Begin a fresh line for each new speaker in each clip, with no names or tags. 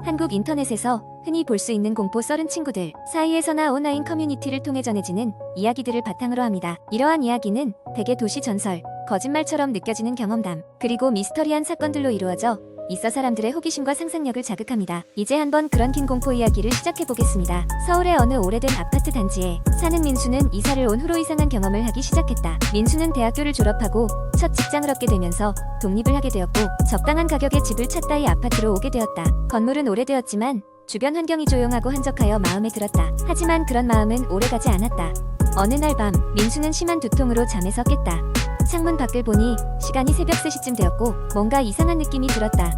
한국 인터넷에서 흔히 볼 수 있는 공포 썰은 친구들 사이에서나 온라인 커뮤니티를 통해 전해지는 이야기들을 바탕으로 합니다. 이러한 이야기는 대개 도시 전설, 거짓말처럼 느껴지는 경험담, 그리고 미스터리한 사건들로 이루어져 있어 사람들의 호기심과 상상력을 자극합니다. 이제 한번 그런 긴 공포 이야기를 시작해보겠습니다. 서울의 어느 오래된 아파트 단지에 사는 민수는 이사를 온 후로 이상한 경험을 하기 시작했다. 민수는 대학교를 졸업하고 첫 직장을 얻게 되면서 독립을 하게 되었고 적당한 가격에 집을 찾다 이 아파트로 오게 되었다. 건물은 오래되었지만 주변 환경이 조용하고 한적하여 마음에 들었다. 하지만 그런 마음은 오래가지 않았다. 어느 날 밤 민수는 심한 두통으로 잠에서 깼다. 창문 밖을 보니 시간이 새벽 3시쯤 되었고 뭔가 이상한 느낌이 들었다.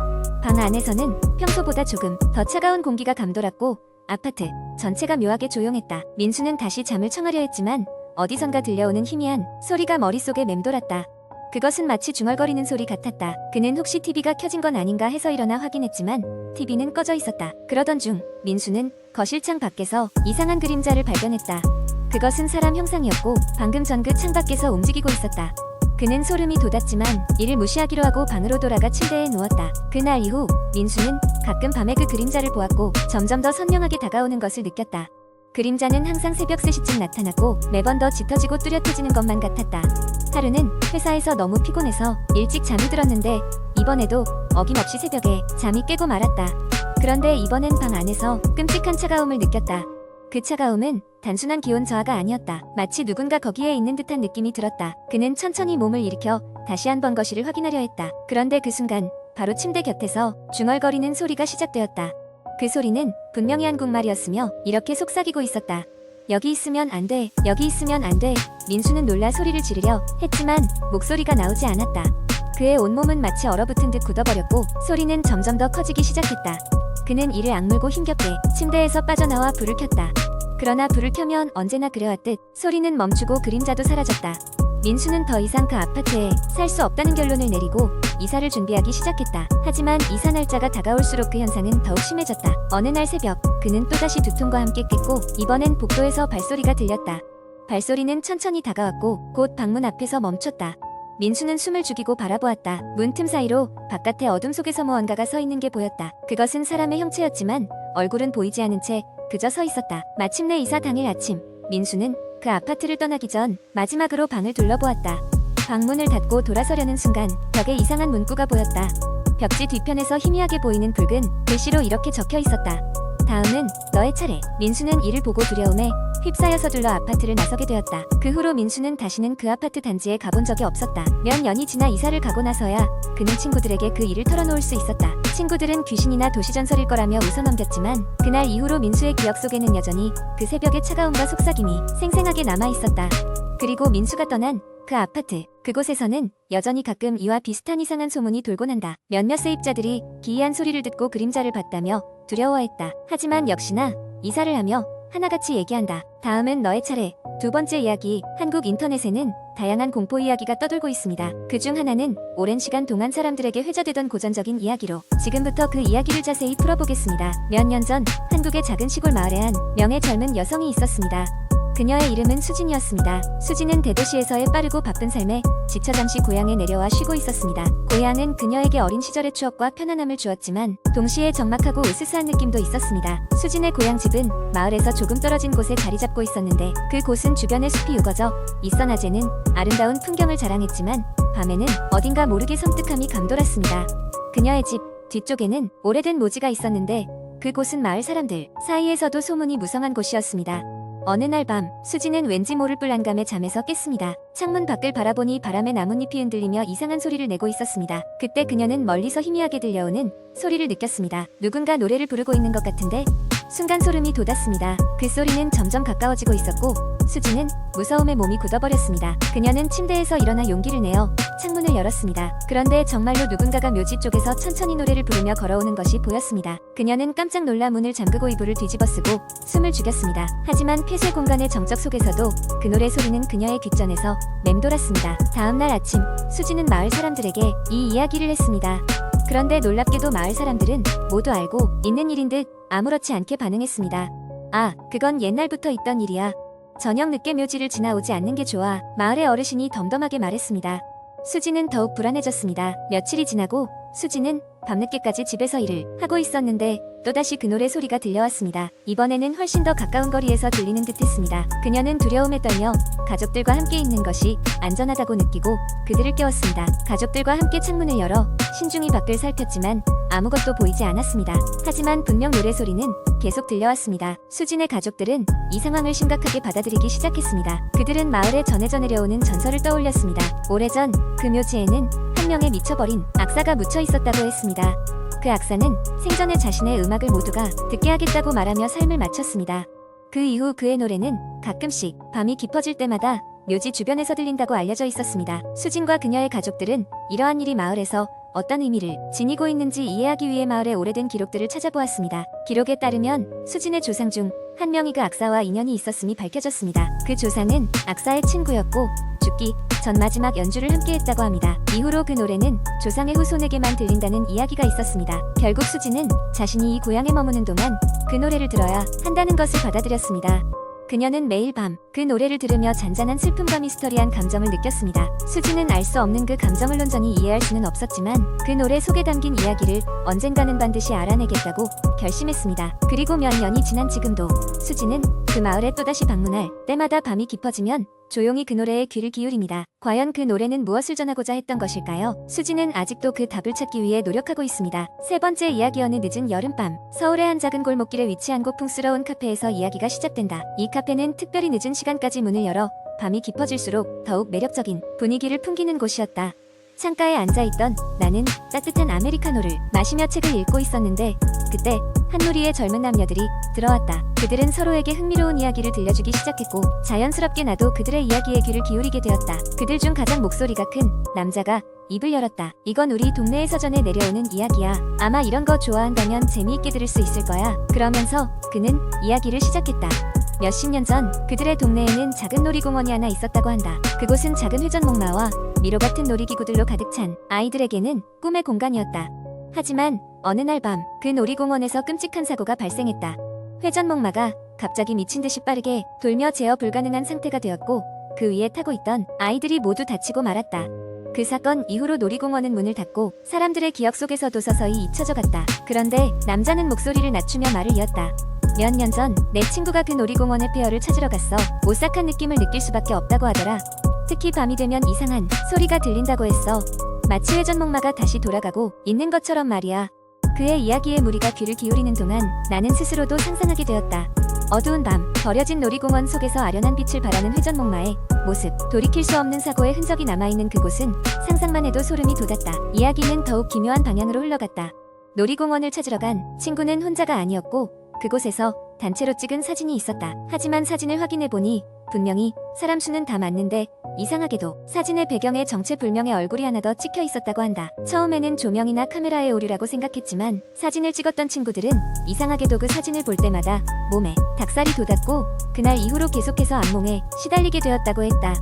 방 안에서는 평소보다 조금 더 차가운 공기가 감돌았고 아파트 전체가 묘하게 조용했다. 민수는 다시 잠을 청하려 했지만 어디선가 들려오는 희미한 소리가 머릿속에 맴돌았다. 그것은 마치 중얼거리는 소리 같았다. 그는 혹시 TV가 켜진 건 아닌가 해서 일어나 확인했지만 TV는 꺼져 있었다. 그러던 중 민수는 거실창 밖에서 이상한 그림자를 발견했다. 그것은 사람 형상이었고 방금 전 그 창밖에서 움직이고 있었다. 그는 소름이 돋았지만 이를 무시하기로 하고 방으로 돌아가 침대에 누웠다. 그날 이후 민수는 가끔 밤에 그 그림자를 보았고 점점 더 선명하게 다가오는 것을 느꼈다. 그림자는 항상 새벽 3시쯤 나타났고 매번 더 짙어지고 뚜렷해지는 것만 같았다. 하루는 회사에서 너무 피곤해서 일찍 잠이 들었는데 이번에도 어김없이 새벽에 잠이 깨고 말았다. 그런데 이번엔 방 안에서 끔찍한 차가움을 느꼈다. 그 차가움은 단순한 기온 저하가 아니었다. 마치 누군가 거기에 있는 듯한 느낌이 들었다. 그는 천천히 몸을 일으켜 다시 한번 거실을 확인하려 했다. 그런데 그 순간 바로 침대 곁에서 중얼거리는 소리가 시작되었다. 그 소리는 분명히 한국말이었으며 이렇게 속삭이고 있었다. 여기 있으면 안 돼, 여기 있으면 안 돼. 민수는 놀라 소리를 지르려 했지만 목소리가 나오지 않았다. 그의 온몸은 마치 얼어붙은 듯 굳어버렸고 소리는 점점 더 커지기 시작했다. 그는 이를 악물고 힘겹게 침대에서 빠져나와 불을 켰다. 그러나 불을 켜면 언제나 그래왔듯 소리는 멈추고 그림자도 사라졌다. 민수는 더 이상 그 아파트에 살 수 없다는 결론을 내리고 이사를 준비하기 시작했다. 하지만 이사 날짜가 다가올수록 그 현상은 더욱 심해졌다. 어느 날 새벽 그는 또다시 두통과 함께 깼고 이번엔 복도에서 발소리가 들렸다. 발소리는 천천히 다가왔고 곧 방문 앞에서 멈췄다. 민수는 숨을 죽이고 바라보았다. 문틈 사이로 바깥의 어둠 속에서 무언가가 서 있는 게 보였다. 그것은 사람의 형체였지만 얼굴은 보이지 않은 채 그저 서 있었다. 마침내 이사 당일 아침 민수는 그 아파트를 떠나기 전 마지막으로 방을 둘러보았다. 방문을 닫고 돌아서려는 순간 벽에 이상한 문구가 보였다. 벽지 뒤편에서 희미하게 보이는 붉은 글씨로 이렇게 적혀 있었다. 다음은 너의 차례. 민수는 이를 보고 두려움에 휩싸여 서둘러 아파트를 나서게 되었다. 그 후로 민수는 다시는 그 아파트 단지에 가본 적이 없었다. 몇 년이 지나 이사를 가고 나서야 그는 친구들에게 그 일을 털어놓을 수 있었다. 친구들은 귀신이나 도시전설일 거라며 웃어넘겼지만 그날 이후로 민수의 기억 속에는 여전히 그 새벽의 차가움과 속삭임이 생생하게 남아있었다. 그리고 민수가 떠난 그 아파트, 그곳에서는 여전히 가끔 이와 비슷한 이상한 소문이 돌곤 한다. 몇몇 세입자들이 기이한 소리를 듣고 그림자를 봤다며 두려워했다. 하지만 역시나 이사를 하며 하나같이 얘기한다. 다음은 너의 차례. 두 번째 이야기. 한국 인터넷에는 다양한 공포 이야기가 떠돌고 있습니다. 그중 하나는 오랜 시간 동안 사람들에게 회자되던 고전적인 이야기로 지금부터 그 이야기를 자세히 풀어보겠습니다. 몇 년 전 한국의 작은 시골 마을에 한 명의 젊은 여성이 있었습니다. 그녀의 이름은 수진이었습니다. 수진은 대도시에서의 빠르고 바쁜 삶에 지쳐 잠시 고향에 내려와 쉬고 있었습니다. 고향은 그녀에게 어린 시절의 추억과 편안함을 주었지만 동시에 적막하고 으스스한 느낌도 있었습니다. 수진의 고향집은 마을에서 조금 떨어진 곳에 자리 잡고 있었는데 그곳은 주변에 숲이 우거져 있어 낮에는 아름다운 풍경을 자랑했지만 밤에는 어딘가 모르게 섬뜩함이 감돌았습니다. 그녀의 집 뒤쪽에는 오래된 모지가 있었는데 그곳은 마을 사람들 사이에서도 소문이 무성한 곳이었습니다. 어느 날 밤 수지는 왠지 모를 불안감에 잠에서 깼습니다. 창문 밖을 바라보니 바람에 나뭇잎이 흔들리며 이상한 소리를 내고 있었습니다. 그때 그녀는 멀리서 희미하게 들려오는 소리를 느꼈습니다. 누군가 노래를 부르고 있는 것 같은데 순간 소름이 돋았습니다. 그 소리는 점점 가까워지고 있었고 수지는 무서움에 몸이 굳어버렸습니다. 그녀는 침대에서 일어나 용기를 내어 창문을 열었습니다. 그런데 정말로 누군가가 묘지 쪽에서 천천히 노래를 부르며 걸어오는 것이 보였습니다. 그녀는 깜짝 놀라 문을 잠그고 이불을 뒤집어쓰고 숨을 죽였습니다. 하지만 폐쇄 공간의 정적 속에서도 그 노래 소리는 그녀의 귓전에서 맴돌았습니다. 다음날 아침 수지는 마을 사람들에게 이 이야기를 했습니다. 그런데 놀랍게도 마을 사람들은 모두 알고 있는 일인 듯 아무렇지 않게 반응했습니다. 아, 그건 옛날부터 있던 일이야. 저녁 늦게 묘지를 지나오지 않는 게 좋아. 마을의 어르신이 덤덤하게 말했습니다. 수지는 더욱 불안해졌습니다. 며칠이 지나고 수지는 밤늦게까지 집에서 일을 하고 있었는데 또다시 그 노래 소리가 들려왔습니다. 이번에는 훨씬 더 가까운 거리에서 들리는 듯했습니다. 그녀는 두려움에 떨며 가족들과 함께 있는 것이 안전하다고 느끼고 그들을 깨웠습니다. 가족들과 함께 창문을 열어 신중히 밖을 살폈지만 아무것도 보이지 않았습니다. 하지만 분명 노래 소리는 계속 들려왔습니다. 수진의 가족들은 이 상황을 심각하게 받아들이기 시작했습니다. 그들은 마을에 전해져 내려오는 전설을 떠올렸습니다. 오래전 그 묘지에는 한 명의 미쳐버린 악사가 묻혀 있었다고 했습니다. 그 악사는 생전에 자신의 음악을 모두가 듣게 하겠다고 말하며 삶을 마쳤습니다. 그 이후 그의 노래는 가끔씩 밤이 깊어질 때마다 묘지 주변에서 들린다고 알려져 있었습니다. 수진과 그녀의 가족들은 이러한 일이 마을에서 어떤 의미를 지니고 있는지 이해하기 위해 마을의 오래된 기록들을 찾아보았습니다. 기록에 따르면 수진의 조상 중 한 명이 그 악사와 인연이 있었음이 밝혀졌습니다. 그 조상은 악사의 친구였고 죽기 전 마지막 연주를 함께했다고 합니다. 이후로 그 노래는 조상의 후손에게만 들린다는 이야기가 있었습니다. 결국 수진은 자신이 이 고향에 머무는 동안 그 노래를 들어야 한다는 것을 받아들였습니다. 그녀는 매일 밤 그 노래를 들으며 잔잔한 슬픔과 미스터리한 감정을 느꼈습니다. 수지는 알 수 없는 그 감정을 온전히 이해할 수는 없었지만 그 노래 속에 담긴 이야기를 언젠가는 반드시 알아내겠다고 결심했습니다. 그리고 몇 년이 지난 지금도 수지는 그 마을에 또다시 방문할 때마다 밤이 깊어지면 조용히 그 노래에 귀를 기울입니다. 과연 그 노래는 무엇을 전하고자 했던 것일까요? 수지는 아직도 그 답을 찾기 위해 노력하고 있습니다. 세 번째 이야기. 어느 늦은 여름밤, 서울의 한 작은 골목길에 위치한 고풍스러운 카페에서 이야기가 시작된다. 이 카페는 특별히 늦은 시간까지 문을 열어 밤이 깊어질수록 더욱 매력적인 분위기를 풍기는 곳이었다. 창가에 앉아있던 나는 따뜻한 아메리카노를 마시며 책을 읽고 있었는데 그때 한무리의 젊은 남녀들이 들어왔다. 그들은 서로에게 흥미로운 이야기를 들려주기 시작했고 자연스럽게 나도 그들의 이야기에 귀를 기울이게 되었다. 그들 중 가장 목소리가 큰 남자가 입을 열었다. 이건 우리 동네의 서전에 내려오는 이야기야. 아마 이런 거 좋아한다면 재미있게 들을 수 있을 거야. 그러면서 그는 이야기를 시작했다. 몇십 년 전 그들의 동네에는 작은 놀이공원이 하나 있었다고 한다. 그곳은 작은 회전목마와 미로 같은 놀이기구들로 가득 찬 아이들에게는 꿈의 공간이었다. 하지만 어느 날 밤 그 놀이공원에서 끔찍한 사고가 발생했다. 회전목마가 갑자기 미친 듯이 빠르게 돌며 제어 불가능한 상태가 되었고 그 위에 타고 있던 아이들이 모두 다치고 말았다. 그 사건 이후로 놀이공원은 문을 닫고 사람들의 기억 속에서도 서서히 잊혀져 갔다. 그런데 남자는 목소리를 낮추며 말을 이었다. 몇 년 전 내 친구가 그 놀이공원의 폐허를 찾으러 갔어. 오싹한 느낌을 느낄 수밖에 없다고 하더라. 특히 밤이 되면 이상한 소리가 들린다고 했어. 마치 회전목마가 다시 돌아가고 있는 것처럼 말이야. 그의 이야기에 무리가 귀를 기울이는 동안 나는 스스로도 상상하게 되었다. 어두운 밤, 버려진 놀이공원 속에서 아련한 빛을 발하는 회전목마의 모습, 돌이킬 수 없는 사고의 흔적이 남아있는 그곳은 상상만 해도 소름이 돋았다. 이야기는 더욱 기묘한 방향으로 흘러갔다. 놀이공원을 찾으러 간 친구는 혼자가 아니었고 그곳에서 단체로 찍은 사진이 있었다. 하지만 사진을 확인해보니 분명히 사람 수는 다 맞는데 이상하게도 사진의 배경에 정체불명의 얼굴이 하나 더 찍혀 있었다고 한다. 처음에는 조명이나 카메라의 오류라고 생각했지만 사진을 찍었던 친구들은 이상하게도 그 사진을 볼 때마다 몸에 닭살이 돋았고 그날 이후로 계속해서 악몽에 시달리게 되었다고 했다.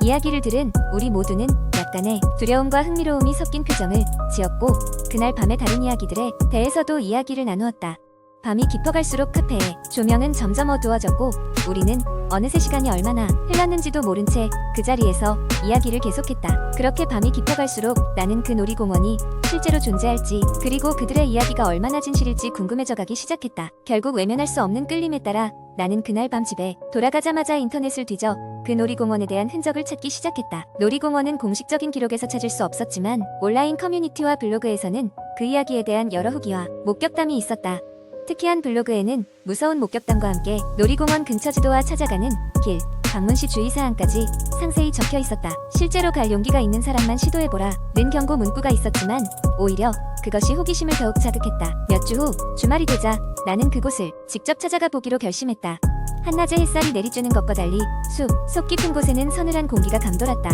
이야기를 들은 우리 모두는 약간의 두려움과 흥미로움이 섞인 표정을 지었고 그날 밤의 다른 이야기들에 대해서도 이야기를 나누었다. 밤이 깊어갈수록 카페의 조명은 점점 어두워졌고 우리는 어느새 시간이 얼마나 흘렀는지도 모른 채 그 자리에서 이야기를 계속했다. 그렇게 밤이 깊어갈수록 나는 그 놀이공원이 실제로 존재할지 그리고 그들의 이야기가 얼마나 진실일지 궁금해져 가기 시작했다. 결국 외면할 수 없는 끌림에 따라 나는 그날 밤 집에 돌아가자마자 인터넷을 뒤져 그 놀이공원에 대한 흔적을 찾기 시작했다. 놀이공원은 공식적인 기록에서 찾을 수 없었지만 온라인 커뮤니티와 블로그에서는 그 이야기에 대한 여러 후기와 목격담이 있었다. 특히 한 블로그에는 무서운 목격담과 함께 놀이공원 근처 지도와 찾아가는 길, 방문 시 주의사항까지 상세히 적혀 있었다. 실제로 갈 용기가 있는 사람만 시도해보라 는 경고 문구가 있었지만 오히려 그것이 호기심을 더욱 자극했다. 몇 주 후 주말이 되자 나는 그곳을 직접 찾아가 보기로 결심했다. 한낮에 햇살이 내리쬐는 것과 달리 숲 깊은 곳에는 서늘한 공기가 감돌았다.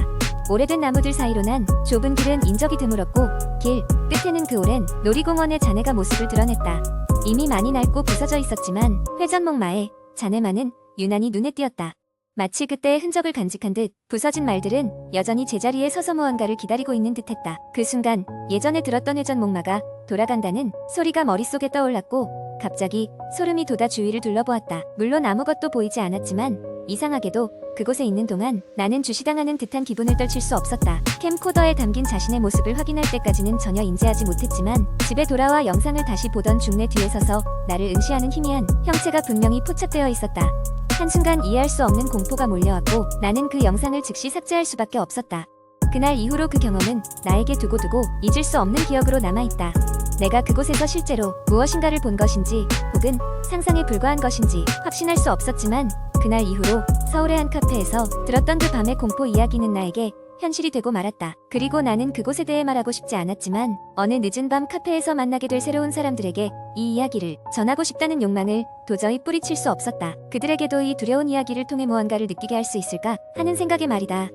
오래된 나무들 사이로 난 좁은 길은 인적이 드물었고 길 끝에는 그 오랜 놀이공원의 잔해가 모습을 드러냈다. 이미 많이 낡고 부서져 있었지만 회전목마의 잔해만은 유난히 눈에 띄었다. 마치 그때의 흔적을 간직한 듯 부서진 말들은 여전히 제자리에 서서 무언가를 기다리고 있는 듯했다. 그 순간 예전에 들었던 회전목마가 돌아간다는 소리가 머릿속에 떠올랐고 갑자기 소름이 돋아 주위를 둘러보았다. 물론 아무것도 보이지 않았지만 이상하게도 그곳에 있는 동안 나는 주시당하는 듯한 기분을 떨칠 수 없었다. 캠코더에 담긴 자신의 모습을 확인할 때까지는 전혀 인지하지 못했지만 집에 돌아와 영상을 다시 보던 중 내 뒤에 서서 나를 응시하는 희미한 형체가 분명히 포착되어 있었다. 한순간 이해할 수 없는 공포가 몰려왔고 나는 그 영상을 즉시 삭제할 수밖에 없었다. 그날 이후로 그 경험은 나에게 두고두고 잊을 수 없는 기억으로 남아있다. 내가 그곳에서 실제로 무엇인가를 본 것인지 혹은 상상에 불과한 것인지 확신할 수 없었지만 그날 이후로 서울의 한 카페에서 들었던 그 밤의 공포 이야기는 나에게 현실이 되고 말았다. 그리고 나는 그곳에 대해 말하고 싶지 않았지만 어느 늦은 밤 카페에서 만나게 될 새로운 사람들에게 이 이야기를 전하고 싶다는 욕망을 도저히 뿌리칠 수 없었다. 그들에게도 이 두려운 이야기를 통해 무언가를 느끼게 할 수 있을까 하는 생각에 말이다.